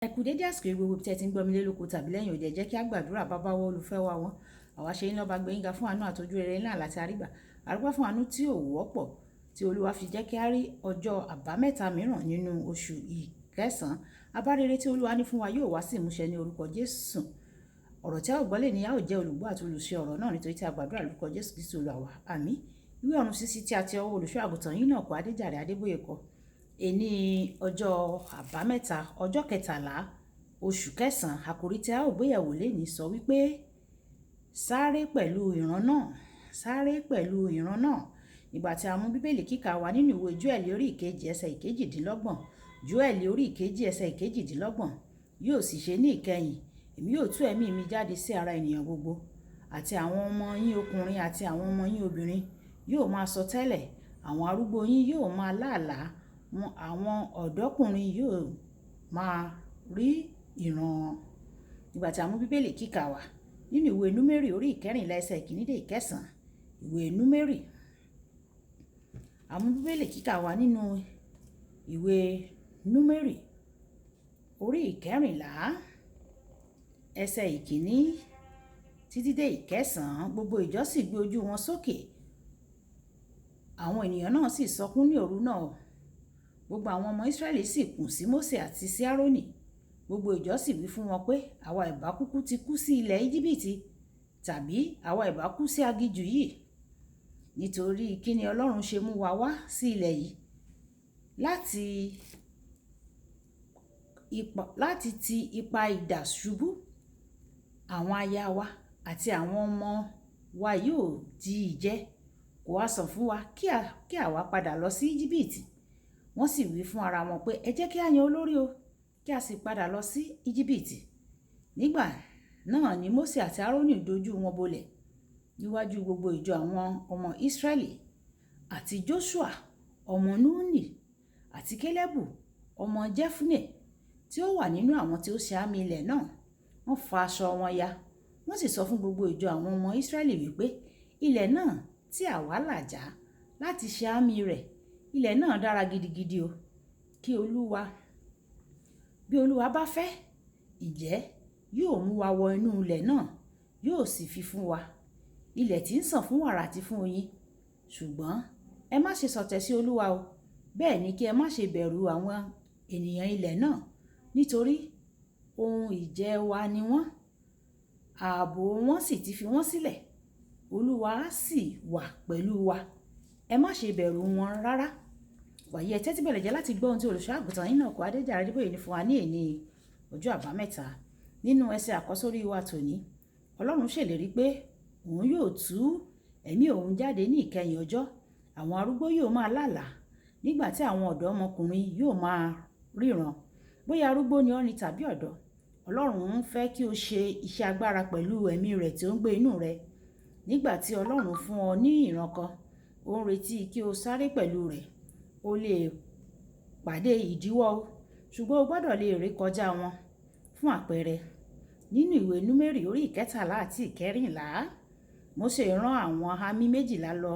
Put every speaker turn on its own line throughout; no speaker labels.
Ẹ kú dédé àsìkò gbogbo tí ẹ ti ń gbọ́ mi lé lóko tàbí lẹ́yìn òde, jẹ́ kí a gbàdúrà. Bàbá wa olùfẹ́ wa wọn, àwa ṣe yín lọ́ba gbẹ̀yìn ga fún àánú àtọ́jú rere ńlá láti àrígbà. Àrùpá fún àánú tí ò wọ́pọ̀ tí Olúwa fi jẹ́ kí a rí ọjọ́ àbámẹ́ta mìíràn nínú oṣù ìkẹsàn-án. Abárere tí Olúwa ní fún wa yóò wá sí ìmúṣẹ ní orúkọ Jésù. Ọ̀rọ̀ tí a ò gbọ́ lè ní a ò jẹ́ olùgbọ́ àti olùṣe ọ̀rọ̀ náà, nítorí tí a gbàdúrà lórúkọ Jésù Kristi Olúwa wa. Àmín. Ìwé ọ̀run ṣíṣí tí a ti ọwọ́ olùṣọ́ àgùntàn yín náà kọ Adéjàre Adébóyè kọ. Èní ọjọ́ àbámẹ́ta ọjọ́ kẹtàlá oṣù kẹsàn-án. Àkòrí tí a ó gbéyẹ̀wò lénìí sọ wípé sáré pẹ̀lú ìran náà, sáré pẹ̀lú ìran náà. Nígbà tí a mú bíbélì kíkà wa nínú ìwé Jóẹ́lì orí ìkejì ẹsẹ̀ ìkejìdínlọ́gbọ̀n, Jóẹ́lì orí ìkejì ẹsẹ̀ ìkejìdínlọ́gbọ̀n, yóò sì ṣe ní ìkẹyìn, èmi yóò tú ẹ̀mí mi jáde sí ara ènìyàn gbogbo, àti àwọn ọmọ yín ọkùnrin àti àwọn ọmọ yín obìnrin yóò máa sọ tẹ́lẹ̀, àwọn arúgbó yín yóò máa láàlá, àwọn ọ̀dọ́kùnrin yóò máa rí ìran. Nígbà tí a mú bíbélì kíkà wa nínú ìwé Númérì orí ìkẹrìnlá ẹsẹ̀ ìkíní dé ìkẹsàn-án, ìwé Númérì. A mú bíbélì kíkà wa nínú ìwé Númérì orí ìkẹrìnlá ẹsẹ̀ ìkíní títí dé ìkẹsàn-án. Gbogbo ìjọ sì gbé ojú wọn sókè, àwọn ènìyàn náà sì sọkún ní òru náà. Gbogbo àwọn ọmọ Ísírẹ́lì sì kùn sí Mósè àti sí Árónì. Gbogbo ìjọ sì wí fún wọn pé, àwa ìbá kúkú ti kú sí ilẹ̀ Íjíbítì, tàbí àwa ìbá kú sí aginjù yìí. Nítorí kí ni Ọlọ́run ṣe mú wa wá sí ilẹ̀ yìí láti ti ipa idà ṣubú àwọn aya wa àti àwọn ọmọ wa yóò di ìjẹ. Kò wá sàn fún wa kí àwa padà lọ sí Íjíbítì. Wọ́n sì wí fún ara wọn pé, ẹ jẹ́ kí a yan olórí o, kí a sì padà lọ sí Íjíbítì. Nígbà náà ni Mósè àti Árónì dojú wọn bolẹ̀ níwájú gbogbo ìjọ àwọn ọmọ Ísírẹ́lì, àti Jóṣúà ọmọ Núnì àti Kélébù ọmọ Jẹ́fúnè tí ó wà nínú àwọn tí ó ṣe àmì ilẹ̀ náà. Wọ́n fa aṣọ wọn ya, wọ́n sì sọ fún gbogbo ìjọ àwọn ọmọ Ísírẹ́lì wípé, ilẹ̀ náà tí àwa là já láti ṣe àmì rẹ̀, ilẹ̀ náà dára gidigidi o. Bí Olúwa bá fẹ́, ìjẹ́ yóò mú wa wọ inú ilẹ̀ náà, yóò sì fi fún wa, ilẹ̀ tí ń sàn fún wàrà àti fún oyin. Ṣùgbọ́n ẹ má ṣe sọ̀tẹ̀ sí Olúwa o, bẹ́ẹ̀ ni kí ẹ má ṣe bẹ̀rù àwọn ènìyàn ilẹ̀ náà, nítorí ohun ìjẹ wa ni wọ́n, ààbò wọn sì ti fi wọ́n sílẹ̀. Olúwa sì wà pẹ̀lú wa, ẹ má ṣe bẹ̀rù wọn rárá. Wàyí ẹ tẹ́tí bẹ̀rẹ̀ jẹ́ láti gbọ́ ohun tí olùṣọ́ àgùntàn yín náà kọ Adéjàre Adébóyè ní fún wa ní èní ọjọ́ àbámẹ́ta. Nínú ẹsẹ̀ àkọ́sórí wa tòní, Ọlọ́run ṣèlérí pé òun yóò tú ẹ̀mí òun jáde ní ìkẹyìn ọjọ́. Àwọn arúgbó yóò máa lálàá, nígbà tí àwọn ọ̀dọ́ ọmọkùnrin yóò máa ríran. Bóyá arúgbó ni ọ́ ni tàbí ọ̀dọ́, Ọlọ́run ń fẹ́ kí o ṣe iṣẹ́ agbára pẹ̀lú ẹ̀mí rẹ̀ tí ó ń gbé inú rẹ. Nígbà tí Ọlọ́run fún ọ ní ìran kan, ó ń retí kí o sáré pẹ̀lú rẹ̀. O lè pàdé ìdíwọ́ o, ṣùgbọ́n o gbọ́dọ̀ lè ré kọjá wọn. Fún àpẹẹrẹ, nínú ìwé Númérì orí ìkẹtàlá àti ìkẹrìnlá, Mósè rán àwọn àmì 12 lọ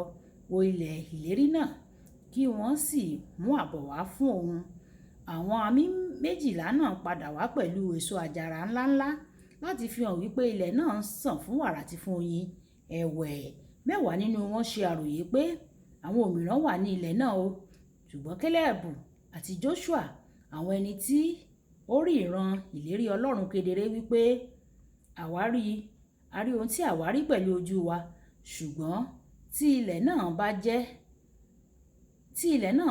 wo ilẹ̀ ìlérí náà kí wọ́n sì mú àbọ̀ wá fún òun. Àwọn àmì 12 náà padà wá pẹ̀lú èso àjàrà ńláńlá láti fi hàn wípé ilẹ̀ náà ń sàn fún wàrà àti fún oyin. Ẹ̀wẹ̀, 10 nínú wọn ṣe àròyé pé àwọn òmíràn wà ní ilẹ̀ náà o. Ṣùgbọ́n Kélébù àti Jóṣúà, àwọn ẹni tí ó rí ìran ìlérí Ọlọ́run kedere, wípé a rí ohun tí àwa rí pẹ̀lú ojú wa. Ṣùgbọ́n tí ilẹ̀ náà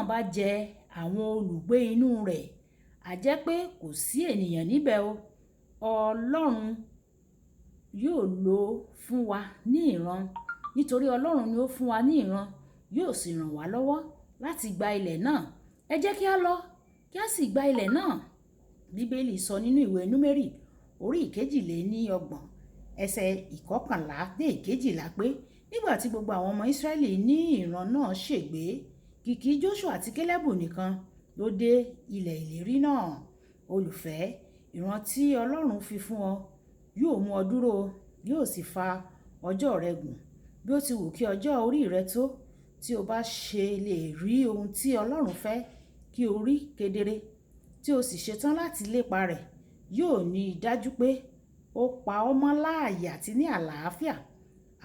bá jẹ àwọn olùgbé inú rẹ̀, a jẹ́ pé kò sí ènìyàn níbẹ̀ o. Ọlọ́run yóò lò fún wa ní ìran, nítorí Ọlọ́run ni ó fún wa ní ìran, yóò sì ràn wá lọ́wọ́ láti gba ilẹ̀ náà. Ẹ jẹ́ kí a lọ, kí a sì gba ilẹ̀ náà. Bíbélì sọ nínú ìwé Númérì orí ìkejìléníọgbọ̀n ẹsẹ̀ ìkọkànlá dé ìkejìlá pé, nígbà tí gbogbo àwọn ọmọ Ísírẹ́lì ní ìran náà ṣègbé, kìkì Jóṣúà àti Kélébù nìkan ló dé ilẹ̀ ìlérí náà. Olùfẹ́, ìran tí Ọlọ́run fi fún ọ yóò mú ọ dúró, yóò sì fa ọjọ́ rẹ gùn. Bí ó ti wù kí ọjọ́ orí rẹ tó, tí o bá ṣe lè rí ohun tí Ọlọ́run fẹ́ kí o rí kedere, tí o sì ṣetán láti lépa rẹ̀, yóò ní i dájú pé ó pa ọ́ mọ́ láàyè àti ní àlàáfíà.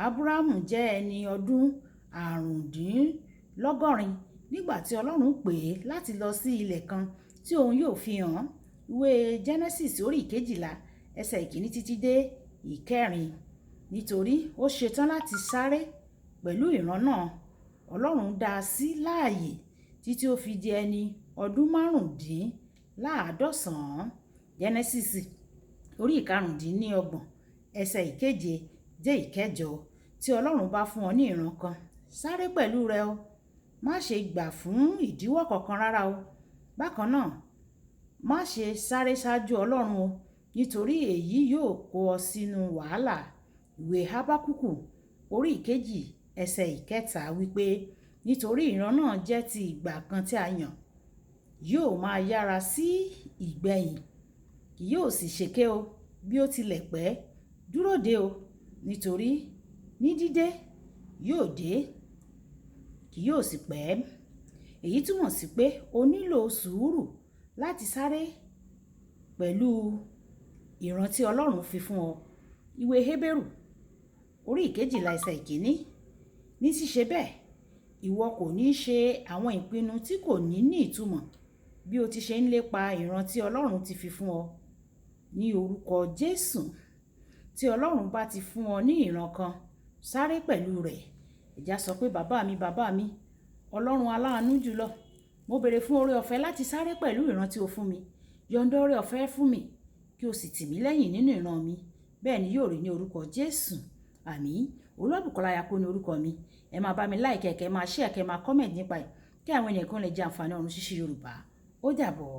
Ábúráhámù jẹ́ ẹni ọdún 95 nígbà tí Ọlọ́run pè é láti lọ sí ilẹ̀ kan tí òun yóò fi hàn án. Ìwé Genesis orí 12 ẹsẹ̀ 1 títí dé 4. Nítorí ó ṣetán láti sáré pẹ̀lú ìran náà, Ọlọ́run dá a sí láàyè títí ó fi di ẹni ọdún 95. Genesis orí 25 ẹsẹ̀ 7 dé 8. Tí Ọlọ́run bá fún ọ ní ìran kan, sáré pẹ̀lú rẹ̀ o. Má ṣe gbà fún ìdíwọ́ kankan rárá o. Bákan náà, má ṣe sáré ṣáájú Ọlọ́run o, nítorí èyí yóò kó ọ sínú wàhálà. Ìwé Hábákúkù orí 2 ẹsẹ̀ 3 wípé nítorí ìran náà jẹ́ ti ìgbà kan tí a yàn, yóò máa yára sí ìgbẹ̀yìn, kì yóò sì ṣèké o. Bí ó tilẹ̀ pẹ́, dúró dè o, nítorí ní dídé yóò dé, kì yóò sì pẹ́. Èyí túmọ̀ sí pé o nílò sùúrù láti sáré pẹ̀lú ìran tí Ọlọ́run fi fún ọ. Ìwé Hébérù orí 12 ẹsẹ̀ 1. Ní ṣíṣe bẹ́ẹ̀, ìwọ kò ní ṣe àwọn ìpinnu tí kò ní ìtumọ̀ bí o ti ṣe ń lépa ìran tí Ọlọ́run ti fi fún ọ. Ní orúkọ Jésù, tí Ọlọ́run bá ti fún ọ ní ìran kan, sáré pẹ̀lú rẹ̀. Ẹ̀já sọ pé bàbá mi, Ọlọ́run aláàánú jùlọ, mo béèrè fún oore ọ̀fẹ́ láti sáré pẹ̀lú ìran tí o fún mi. Yọ̀ǹda oore ọ̀fẹ́ fún mi kí o sì tì mí lẹ́yìn nínú ìran mi. Bẹ́ẹ̀ ni yóò rí ní orúkọ Jésù. Àmín. Olúwàbùkọ́lá Ayako ní orúkọ mi. Ẹ máa bá mi like, kẹ́ máa share, kẹ́ máa comment nípa ẹ̀ kí àwọn ènìyàn kan lè jẹ àǹfààní ọ̀run ṣíṣí Yorùbá. Ó dàbọ̀.